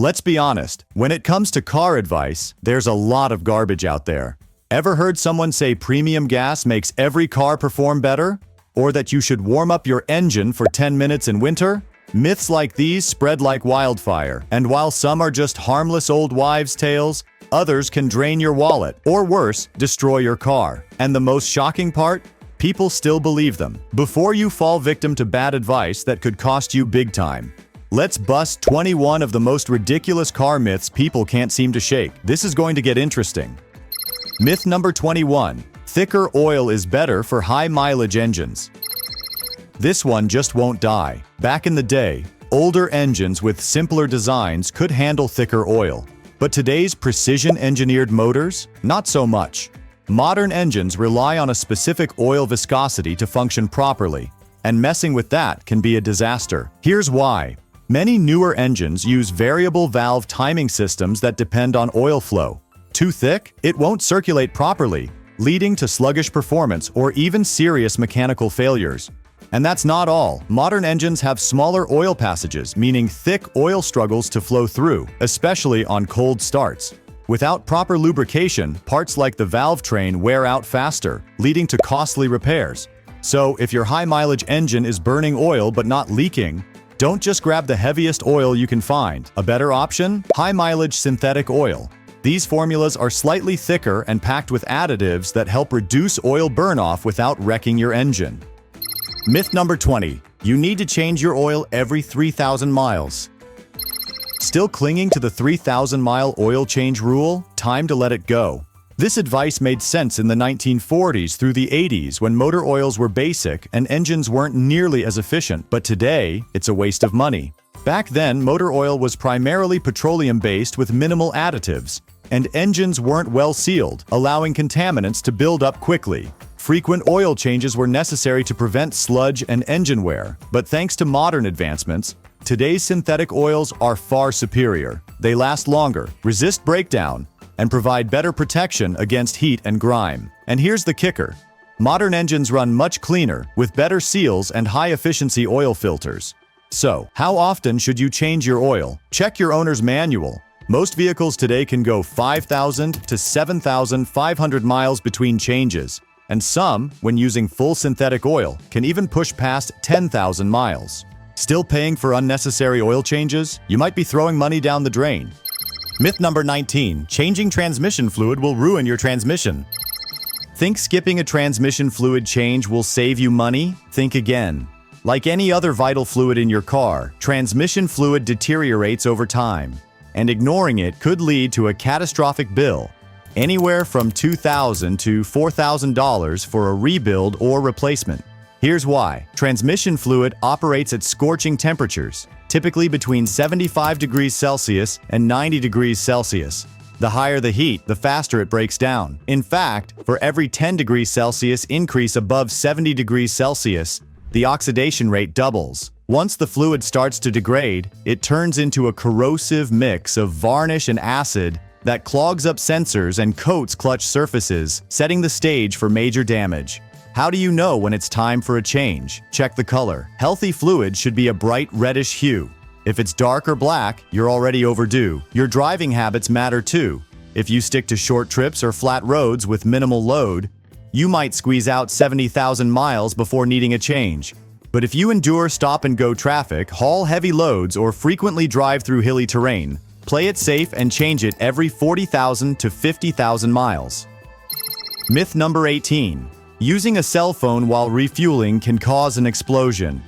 Let's be honest, when it comes to car advice, there's a lot of garbage out there. Ever heard someone say premium gas makes every car perform better? Or that you should warm up your engine for 10 minutes in winter? Myths like these spread like wildfire, and while some are just harmless old wives' tales, others can drain your wallet, or worse, destroy your car. And the most shocking part? People still believe them. Before you fall victim to bad advice that could cost you big time, let's bust 21 of the most ridiculous car myths people can't seem to shake. This is going to get interesting. Myth number 21. Thicker oil is better for high-mileage engines. This one just won't die. Back in the day, older engines with simpler designs could handle thicker oil. But today's precision-engineered motors? Not so much. Modern engines rely on a specific oil viscosity to function properly, and messing with that can be a disaster. Here's why. Many newer engines use variable valve timing systems that depend on oil flow. Too thick? It won't circulate properly, leading to sluggish performance or even serious mechanical failures. And that's not all. Modern engines have smaller oil passages, meaning thick oil struggles to flow through, especially on cold starts. Without proper lubrication, parts like the valve train wear out faster, leading to costly repairs. So, if your high-mileage engine is burning oil but not leaking, don't just grab the heaviest oil you can find. A better option? High-mileage synthetic oil. These formulas are slightly thicker and packed with additives that help reduce oil burn-off without wrecking your engine. Myth number 20. You need to change your oil every 3,000 miles. Still clinging to the 3,000-mile oil change rule? Time to let it go. This advice made sense in the 1940s through the 80s when motor oils were basic and engines weren't nearly as efficient, but today, it's a waste of money. Back then, motor oil was primarily petroleum-based with minimal additives, and engines weren't well sealed, allowing contaminants to build up quickly. Frequent oil changes were necessary to prevent sludge and engine wear, but thanks to modern advancements, today's synthetic oils are far superior. They last longer, resist breakdown, and provide better protection against heat and grime. And here's the kicker. Modern engines run much cleaner, with better seals and high-efficiency oil filters. So, how often should you change your oil? Check your owner's manual. Most vehicles today can go 5,000 to 7,500 miles between changes, and some, when using full synthetic oil, can even push past 10,000 miles. Still paying for unnecessary oil changes? You might be throwing money down the drain. Myth number 19. Changing transmission fluid will ruin your transmission. Think skipping a transmission fluid change will save you money? Think again. Like any other vital fluid in your car, transmission fluid deteriorates over time, and ignoring it could lead to a catastrophic bill. Anywhere from $2,000 to $4,000 for a rebuild or replacement. Here's why. Transmission fluid operates at scorching temperatures, typically between 75 degrees Celsius and 90 degrees Celsius. The higher the heat, the faster it breaks down. In fact, for every 10 degrees Celsius increase above 70 degrees Celsius, the oxidation rate doubles. Once the fluid starts to degrade, it turns into a corrosive mix of varnish and acid that clogs up sensors and coats clutch surfaces, setting the stage for major damage. How do you know when it's time for a change? Check the color. Healthy fluid should be a bright reddish hue. If it's dark or black, you're already overdue. Your driving habits matter too. If you stick to short trips or flat roads with minimal load, you might squeeze out 70,000 miles before needing a change. But if you endure stop-and-go traffic, haul heavy loads, or frequently drive through hilly terrain, play it safe and change it every 40,000 to 50,000 miles. Myth number 18. Using a cell phone while refueling can cause an explosion.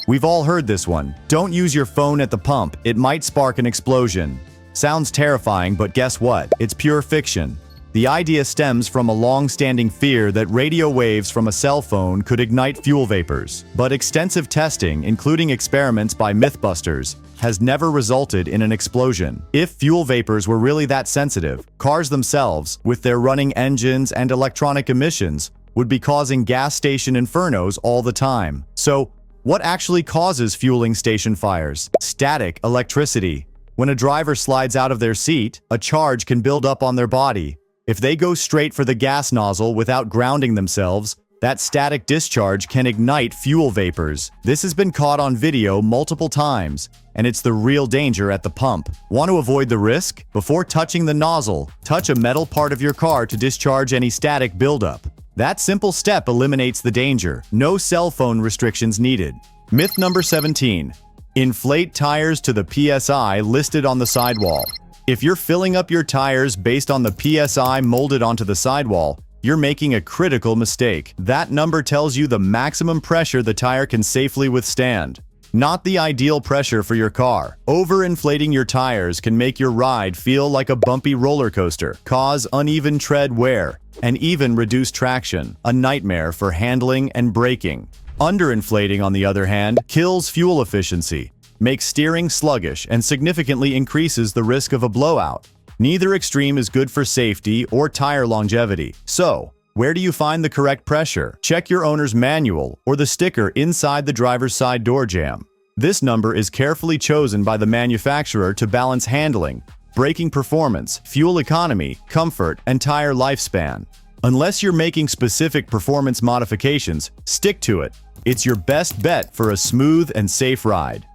We've all heard this one. Don't use your phone at the pump, it might spark an explosion. Sounds terrifying, but guess what? It's pure fiction. The idea stems from a long-standing fear that radio waves from a cell phone could ignite fuel vapors. But extensive testing, including experiments by Mythbusters, has never resulted in an explosion. If fuel vapors were really that sensitive, cars themselves, with their running engines and electronic emissions, would be causing gas station infernos all the time. So, what actually causes fueling station fires? Static electricity. When a driver slides out of their seat, a charge can build up on their body. If they go straight for the gas nozzle without grounding themselves, That static discharge can ignite fuel vapors. This has been caught on video multiple times, and it's the real danger at the pump. Want to avoid the risk? Before touching the nozzle, touch a metal part of your car to discharge any static buildup. That simple step eliminates the danger. No cell phone restrictions needed. Myth number 17. Inflate tires to the PSI listed on the sidewall. If you're filling up your tires based on the PSI molded onto the sidewall, you're making a critical mistake. That number tells you the maximum pressure the tire can safely withstand, not the ideal pressure for your car. Overinflating your tires can make your ride feel like a bumpy roller coaster, cause uneven tread wear, and even reduce traction, a nightmare for handling and braking. Underinflating, on the other hand, kills fuel efficiency, makes steering sluggish, and significantly increases the risk of a blowout. Neither extreme is good for safety or tire longevity. So, where do you find the correct pressure? Check your owner's manual or the sticker inside the driver's side door jamb. This number is carefully chosen by the manufacturer to balance handling, braking performance, fuel economy, comfort, and tire lifespan. Unless you're making specific performance modifications, stick to it. It's your best bet for a smooth and safe ride.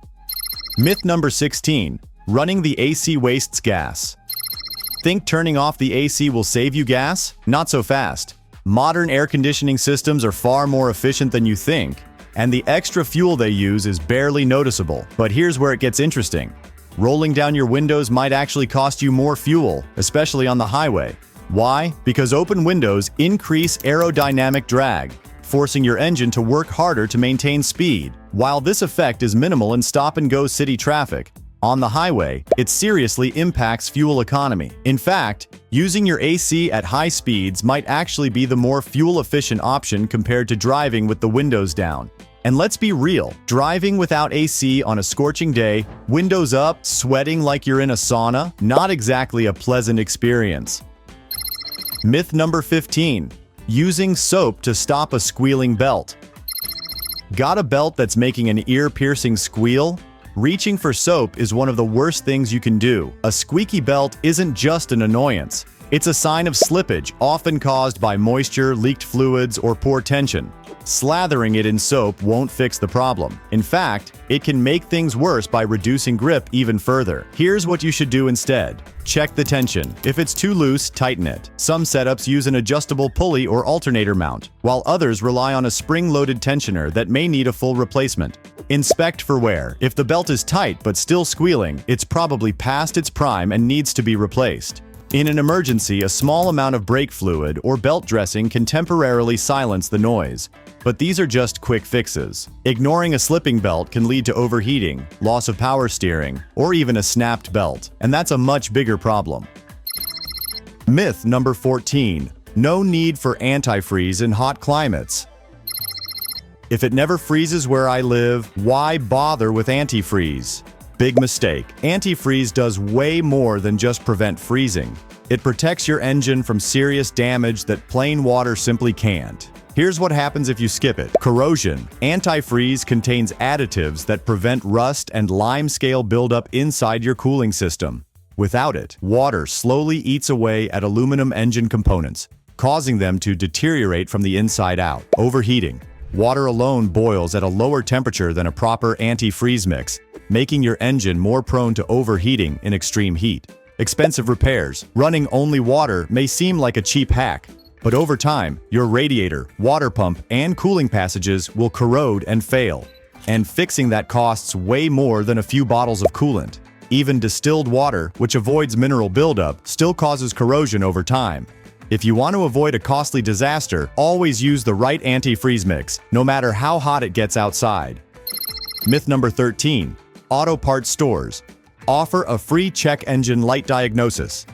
Myth number 16. Running the AC wastes gas. Think turning off the AC will save you gas? Not so fast. Modern air conditioning systems are far more efficient than you think, and the extra fuel they use is barely noticeable. But here's where it gets interesting. Rolling down your windows might actually cost you more fuel, especially on the highway. Why? Because open windows increase aerodynamic drag, forcing your engine to work harder to maintain speed. While this effect is minimal in stop-and-go city traffic, on the highway, it seriously impacts fuel economy. In fact, using your AC at high speeds might actually be the more fuel-efficient option compared to driving with the windows down. And let's be real, driving without AC on a scorching day, windows up, sweating like you're in a sauna, not exactly a pleasant experience. Myth number 15. Using soap to stop a squealing belt. Got a belt that's making an ear-piercing squeal? Reaching for soap is one of the worst things you can do. A squeaky belt isn't just an annoyance. It's a sign of slippage, often caused by moisture, leaked fluids, or poor tension. Slathering it in soap won't fix the problem. In fact, it can make things worse by reducing grip even further. Here's what you should do instead. Check the tension. If it's too loose, tighten it. Some setups use an adjustable pulley or alternator mount, while others rely on a spring-loaded tensioner that may need a full replacement. Inspect for wear. If the belt is tight but still squealing, it's probably past its prime and needs to be replaced. In an emergency, a small amount of brake fluid or belt dressing can temporarily silence the noise, but these are just quick fixes. Ignoring a slipping belt can lead to overheating, loss of power steering, or even a snapped belt, and that's a much bigger problem. Myth number 14. No need for antifreeze in hot climates. If it never freezes where I live, why bother with antifreeze? Big mistake. Antifreeze does way more than just prevent freezing. It protects your engine from serious damage that plain water simply can't. Here's what happens if you skip it. Corrosion. Antifreeze contains additives that prevent rust and limescale buildup inside your cooling system. Without it, water slowly eats away at aluminum engine components, causing them to deteriorate from the inside out. Overheating. Water alone boils at a lower temperature than a proper antifreeze mix, making your engine more prone to overheating in extreme heat. Expensive repairs. Running only water may seem like a cheap hack, but over time, your radiator, water pump, and cooling passages will corrode and fail. And fixing that costs way more than a few bottles of coolant. Even distilled water, which avoids mineral buildup, still causes corrosion over time. If you want to avoid a costly disaster, always use the right antifreeze mix, no matter how hot it gets outside. Myth number 13. Auto parts stores offer a free check engine light diagnosis.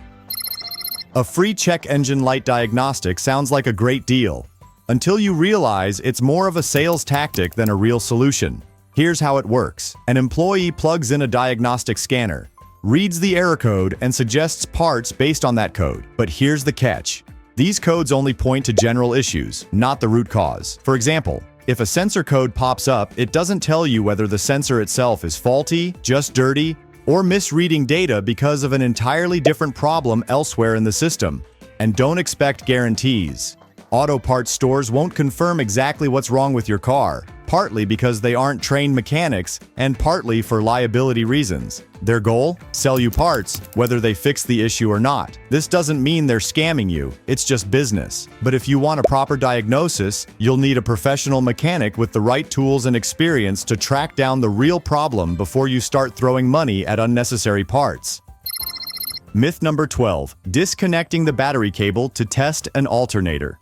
A free check engine light diagnostic sounds like a great deal, until you realize it's more of a sales tactic than a real solution. Here's how it works. An employee plugs in a diagnostic scanner, reads the error code, and suggests parts based on that code. But here's the catch. These codes only point to general issues, not the root cause. For example, if a sensor code pops up, it doesn't tell you whether the sensor itself is faulty, just dirty, or misreading data because of an entirely different problem elsewhere in the system. And don't expect guarantees. Auto parts stores won't confirm exactly what's wrong with your car, partly because they aren't trained mechanics and partly for liability reasons. Their goal? Sell you parts, whether they fix the issue or not. This doesn't mean they're scamming you, it's just business. But if you want a proper diagnosis, you'll need a professional mechanic with the right tools and experience to track down the real problem before you start throwing money at unnecessary parts. Myth number 12. Disconnecting the battery cable to test an alternator.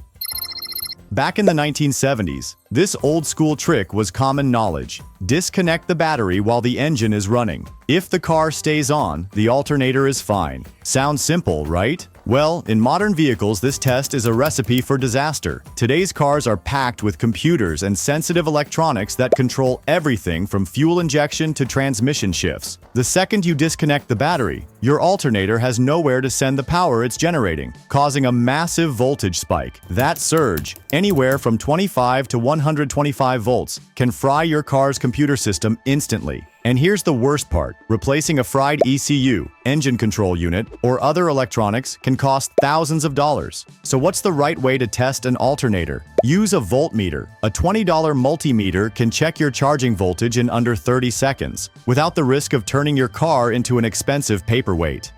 Back in the 1970s, this old-school trick was common knowledge. Disconnect the battery while the engine is running. If the car stays on, the alternator is fine. Sounds simple, right? Well, in modern vehicles, this test is a recipe for disaster. Today's cars are packed with computers and sensitive electronics that control everything from fuel injection to transmission shifts. The second you disconnect the battery, your alternator has nowhere to send the power it's generating, causing a massive voltage spike. That surge, anywhere from 25 to 125 volts, can fry your car's computer system instantly. And here's the worst part. Replacing a fried ECU, engine control unit, or other electronics can cost thousands of dollars. So what's the right way to test an alternator? Use a voltmeter. A $20 multimeter can check your charging voltage in under 30 seconds, without the risk of turning your car into an expensive paperweight.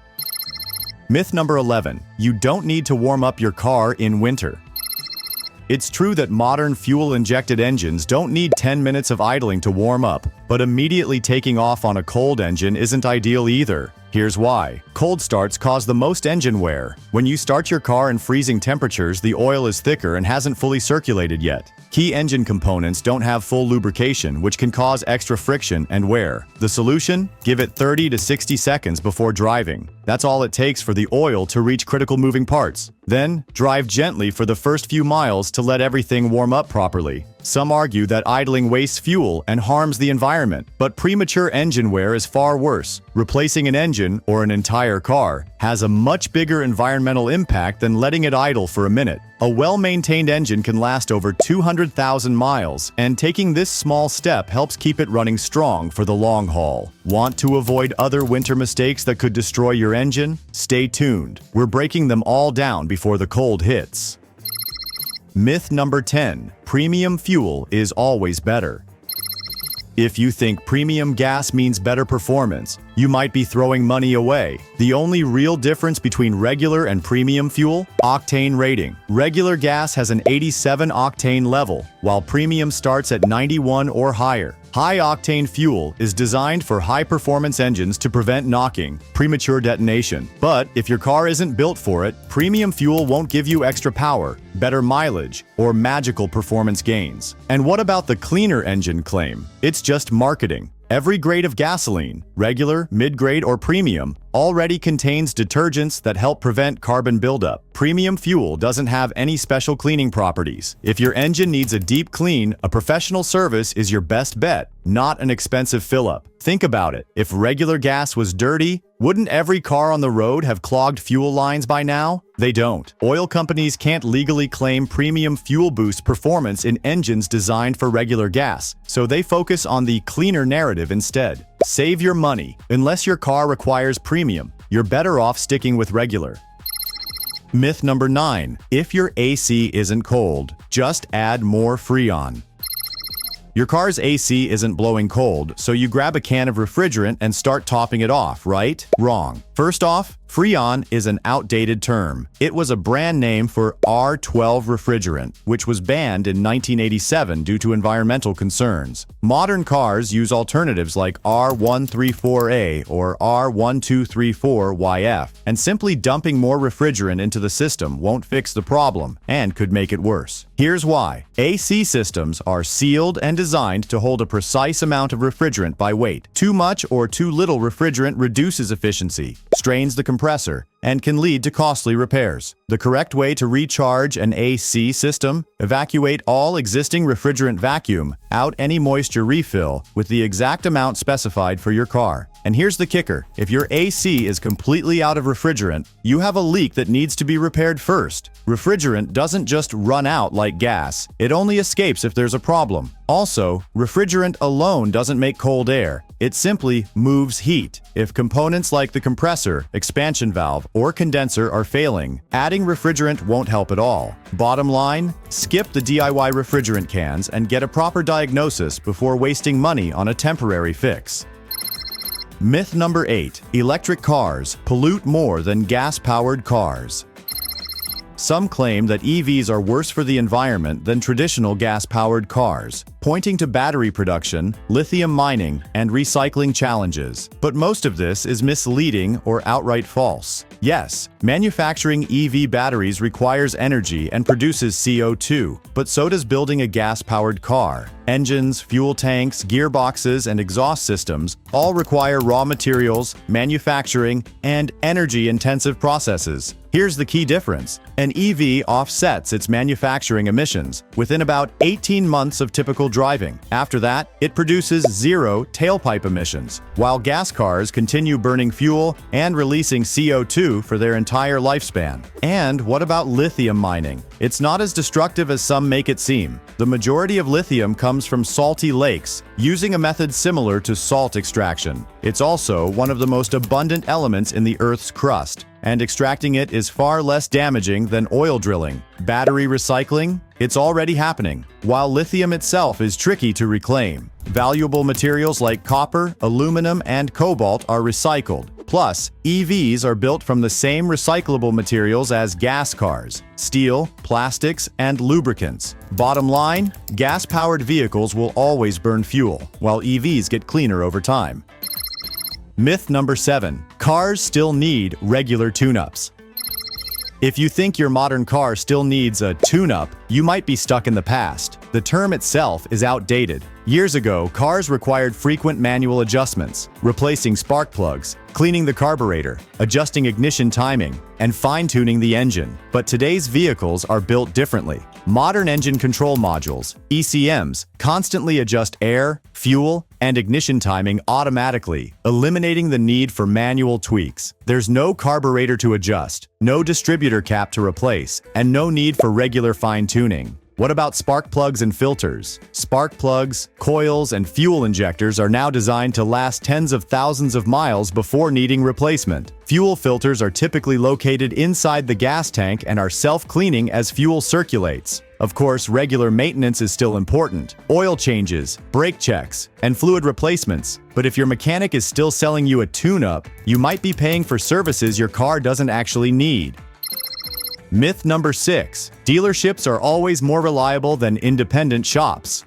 Myth number 11. You don't need to warm up your car in winter. It's true that modern fuel-injected engines don't need 10 minutes of idling to warm up, but immediately taking off on a cold engine isn't ideal either. Here's why. Cold starts cause the most engine wear. When you start your car in freezing temperatures, the oil is thicker and hasn't fully circulated yet. Key engine components don't have full lubrication, which can cause extra friction and wear. The solution? Give it 30 to 60 seconds before driving. That's all it takes for the oil to reach critical moving parts. Then, drive gently for the first few miles to let everything warm up properly. Some argue that idling wastes fuel and harms the environment, but premature engine wear is far worse. Replacing an engine, or an entire car, has a much bigger environmental impact than letting it idle for a minute. A well-maintained engine can last over 200,000 miles, and taking this small step helps keep it running strong for the long haul. Want to avoid other winter mistakes that could destroy your engine? Stay tuned. We're breaking them all down before the cold hits. Myth number 10. Premium fuel is always better. If you think premium gas means better performance, you might be throwing money away. The only real difference between regular and premium fuel? Octane rating. Regular gas has an 87 octane level, while premium starts at 91 or higher. High-octane fuel is designed for high-performance engines to prevent knocking, premature detonation. But if your car isn't built for it, premium fuel won't give you extra power, better mileage, or magical performance gains. And what about the cleaner engine claim? It's just marketing. Every grade of gasoline, regular, mid-grade, or premium, already contains detergents that help prevent carbon buildup. Premium fuel doesn't have any special cleaning properties. If your engine needs a deep clean, a professional service is your best bet, not an expensive fill-up. Think about it. If regular gas was dirty, wouldn't every car on the road have clogged fuel lines by now? They don't. Oil companies can't legally claim premium fuel boost performance in engines designed for regular gas, so they focus on the cleaner narrative instead. Save your money. Unless your car requires premium, you're better off sticking with regular. Myth number 9. If your AC isn't cold, just add more Freon. Your car's AC isn't blowing cold, so you grab a can of refrigerant and start topping it off, right? Wrong. First off, Freon is an outdated term. It was a brand name for R12 refrigerant, which was banned in 1987 due to environmental concerns. Modern cars use alternatives like R134A or R1234YF, and simply dumping more refrigerant into the system won't fix the problem and could make it worse. Here's why. AC systems are sealed and designed to hold a precise amount of refrigerant by weight. Too much or too little refrigerant reduces efficiency, strains the compressor, and can lead to costly repairs. The correct way to recharge an AC system: evacuate all existing refrigerant vacuum, out any moisture refill with the exact amount specified for your car. And here's the kicker. If your AC is completely out of refrigerant, you have a leak that needs to be repaired first. Refrigerant doesn't just run out like gas. It only escapes if there's a problem. Also, refrigerant alone doesn't make cold air. It simply moves heat. If components like the compressor, expansion valve, or condenser are failing, adding refrigerant won't help at all. Bottom line, skip the DIY refrigerant cans and get a proper diagnosis before wasting money on a temporary fix. Myth number 8. Electric cars pollute more than gas-powered cars. Some claim that EVs are worse for the environment than traditional gas-powered cars, pointing to battery production, lithium mining, and recycling challenges. But most of this is misleading or outright false. Yes, manufacturing EV batteries requires energy and produces CO2, but so does building a gas-powered car. Engines, fuel tanks, gearboxes, and exhaust systems all require raw materials, manufacturing, and energy-intensive processes. Here's the key difference. An EV offsets its manufacturing emissions within about 18 months of typical driving. After that, it produces zero tailpipe emissions, while gas cars continue burning fuel and releasing CO2 for their entire lifespan. And what about lithium mining? It's not as destructive as some make it seem. The majority of lithium comes from salty lakes, using a method similar to salt extraction. It's also one of the most abundant elements in the Earth's crust, and extracting it is far less damaging than oil drilling. Battery recycling? It's already happening, while lithium itself is tricky to reclaim. Valuable materials like copper, aluminum, and cobalt are recycled. Plus, EVs are built from the same recyclable materials as gas cars: steel, plastics, and lubricants. Bottom line, gas-powered vehicles will always burn fuel, while EVs get cleaner over time. Myth number 7. Cars still need regular tune-ups. If you think your modern car still needs a tune-up, you might be stuck in the past. The term itself is outdated. Years ago, cars required frequent manual adjustments, replacing spark plugs, cleaning the carburetor, adjusting ignition timing, and fine-tuning the engine. But today's vehicles are built differently. Modern engine control modules, ECMs, constantly adjust air, fuel, and ignition timing automatically, eliminating the need for manual tweaks. There's no carburetor to adjust, no distributor cap to replace, and no need for regular fine-tuning. What about spark plugs and filters? Spark plugs, coils, and fuel injectors are now designed to last tens of thousands of miles before needing replacement. Fuel filters are typically located inside the gas tank and are self-cleaning as fuel circulates. Of course, regular maintenance is still important. Oil changes, brake checks, and fluid replacements. But if your mechanic is still selling you a tune-up, you might be paying for services your car doesn't actually need. Myth number 6. Dealerships are always more reliable than independent shops.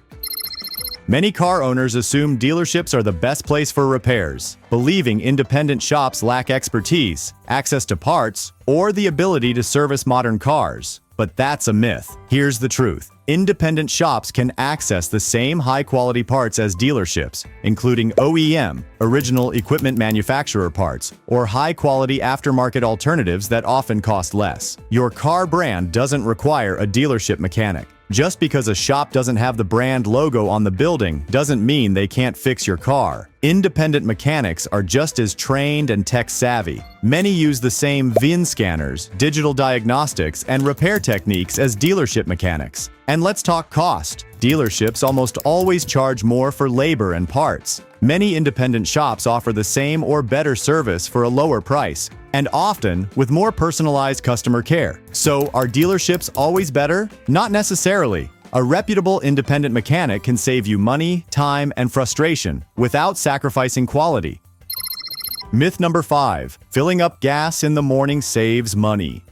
Many car owners assume dealerships are the best place for repairs, believing independent shops lack expertise, access to parts, or the ability to service modern cars. But that's a myth. Here's the truth. Independent shops can access the same high-quality parts as dealerships, including OEM, original equipment manufacturer parts, or high-quality aftermarket alternatives that often cost less. Your car brand doesn't require a dealership mechanic. Just because a shop doesn't have the brand logo on the building doesn't mean they can't fix your car. Independent mechanics are just as trained and tech-savvy. Many use the same VIN scanners, digital diagnostics, and repair techniques as dealership mechanics. And let's talk cost. Dealerships almost always charge more for labor and parts. Many independent shops offer the same or better service for a lower price, and often with more personalized customer care. So, are dealerships always better? Not necessarily. A reputable independent mechanic can save you money, time, and frustration without sacrificing quality. Myth number 5. Filling up gas in the morning saves money.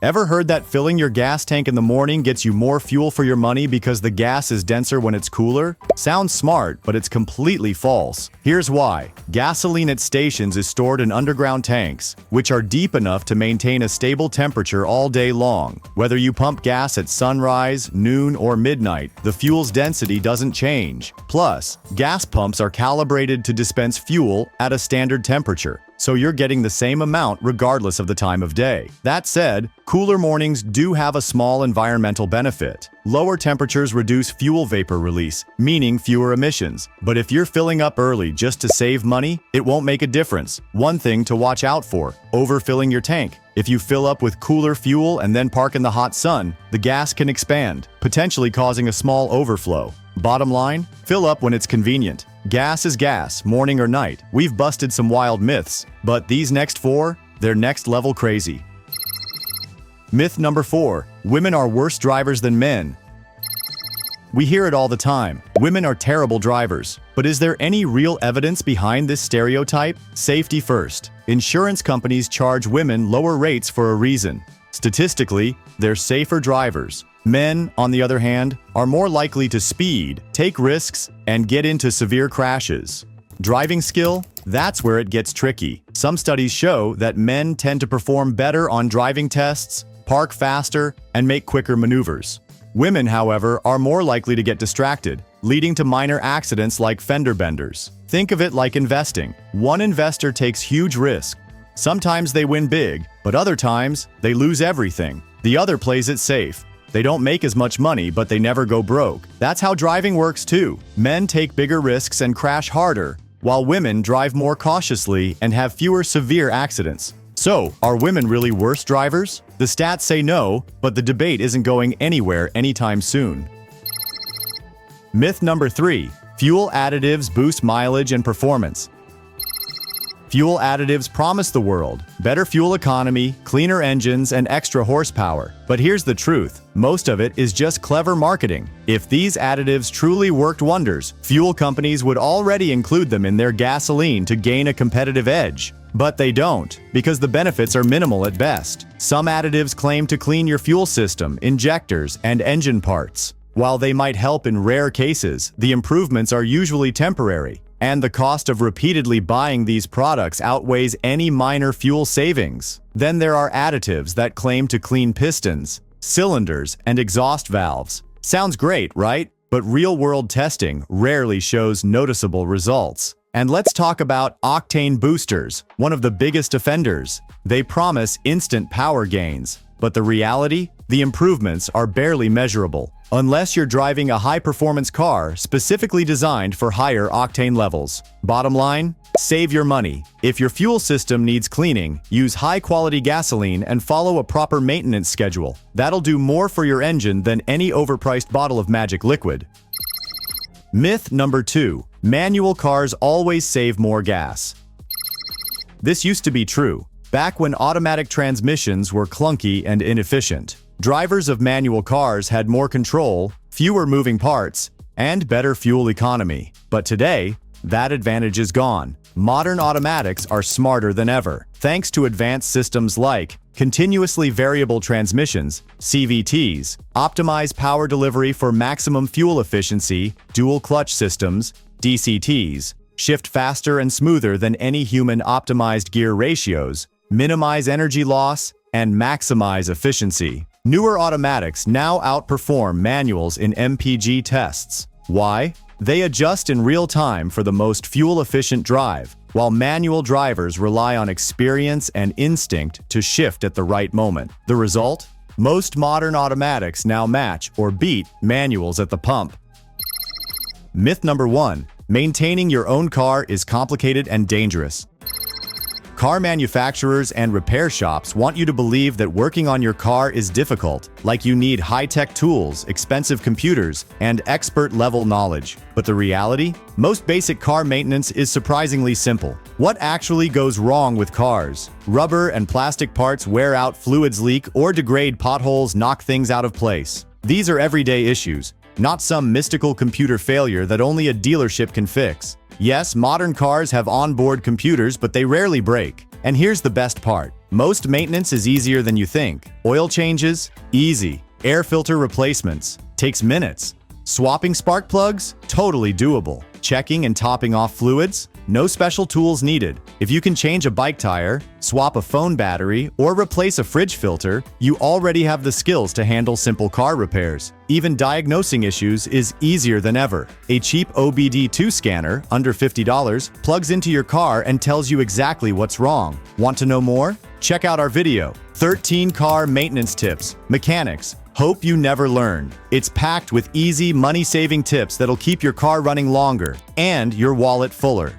Ever heard that filling your gas tank in the morning gets you more fuel for your money because the gas is denser when it's cooler? Sounds smart, but it's completely false. Here's why. Gasoline at stations is stored in underground tanks, which are deep enough to maintain a stable temperature all day long. Whether you pump gas at sunrise, noon, or midnight, the fuel's density doesn't change. Plus, gas pumps are calibrated to dispense fuel at a standard temperature, so you're getting the same amount regardless of the time of day. That said, cooler mornings do have a small environmental benefit. Lower temperatures reduce fuel vapor release, meaning fewer emissions. But if you're filling up early just to save money, it won't make a difference. One thing to watch out for: overfilling your tank. If you fill up with cooler fuel and then park in the hot sun, the gas can expand, potentially causing a small overflow. Bottom line, fill up when it's convenient. Gas is gas, morning or night. We've busted some wild myths, but these next 4, they're next level crazy. Myth number 4. Women are worse drivers than men. We hear it all the time. Women are terrible drivers. But is there any real evidence behind this stereotype? Safety first. Insurance companies charge women lower rates for a reason. Statistically, they're safer drivers. Men, on the other hand, are more likely to speed, take risks, and get into severe crashes. Driving skill? That's where it gets tricky. Some studies show that men tend to perform better on driving tests, park faster, and make quicker maneuvers. Women, however, are more likely to get distracted, leading to minor accidents like fender benders. Think of it like investing. One investor takes huge risk. Sometimes they win big, but other times they lose everything. The other plays it safe. They don't make as much money, but they never go broke. That's how driving works too. Men take bigger risks and crash harder, while women drive more cautiously and have fewer severe accidents. So, are women really worse drivers? The stats say no, but the debate isn't going anywhere anytime soon. Myth number 3. Fuel additives boost mileage and performance. Fuel additives promise the world better fuel economy, cleaner engines, and extra horsepower. But here's the truth. Most of it is just clever marketing. If these additives truly worked wonders, fuel companies would already include them in their gasoline to gain a competitive edge. But they don't, because the benefits are minimal at best. Some additives claim to clean your fuel system, injectors, and engine parts. While they might help in rare cases, the improvements are usually temporary, and the cost of repeatedly buying these products outweighs any minor fuel savings. Then there are additives that claim to clean pistons, cylinders, and exhaust valves. Sounds great, right? But real-world testing rarely shows noticeable results. And let's talk about octane boosters, one of the biggest offenders. They promise instant power gains, but the reality? The improvements are barely measurable, unless you're driving a high-performance car specifically designed for higher octane levels. Bottom line? Save your money. If your fuel system needs cleaning, use high-quality gasoline and follow a proper maintenance schedule. That'll do more for your engine than any overpriced bottle of magic liquid. Myth number 2. Manual cars always save more gas. This used to be true, back when automatic transmissions were clunky and inefficient. Drivers of manual cars had more control, fewer moving parts, and better fuel economy. But today, that advantage is gone. Modern automatics are smarter than ever, thanks to advanced systems like continuously variable transmissions, CVTs, optimize power delivery for maximum fuel efficiency, dual clutch systems, DCTs, shift faster and smoother than any human-optimized gear ratios, minimize energy loss, and maximize efficiency. Newer automatics now outperform manuals in MPG tests. Why? They adjust in real time for the most fuel-efficient drive, while manual drivers rely on experience and instinct to shift at the right moment. The result? Most modern automatics now match or beat manuals at the pump. Myth number 1. Maintaining your own car is complicated and dangerous. Car manufacturers and repair shops want you to believe that working on your car is difficult, like you need high-tech tools, expensive computers, and expert-level knowledge. But the reality? Most basic car maintenance is surprisingly simple. What actually goes wrong with cars? Rubber and plastic parts wear out, fluids leak, or degrade, potholes knock things out of place. These are everyday issues, not some mystical computer failure that only a dealership can fix. Yes, modern cars have onboard computers, but they rarely break. And here's the best part. Most maintenance is easier than you think. Oil changes? Easy. Air filter replacements? Takes minutes. Swapping spark plugs? Totally doable. Checking and topping off fluids? No special tools needed. If you can change a bike tire, swap a phone battery, or replace a fridge filter, you already have the skills to handle simple car repairs. Even diagnosing issues is easier than ever. A cheap OBD2 scanner, under $50, plugs into your car and tells you exactly what's wrong. Want to know more? Check out our video, 13 Car Maintenance Tips, Mechanics. Hope you never learn. It's packed with easy, money-saving tips that'll keep your car running longer and your wallet fuller.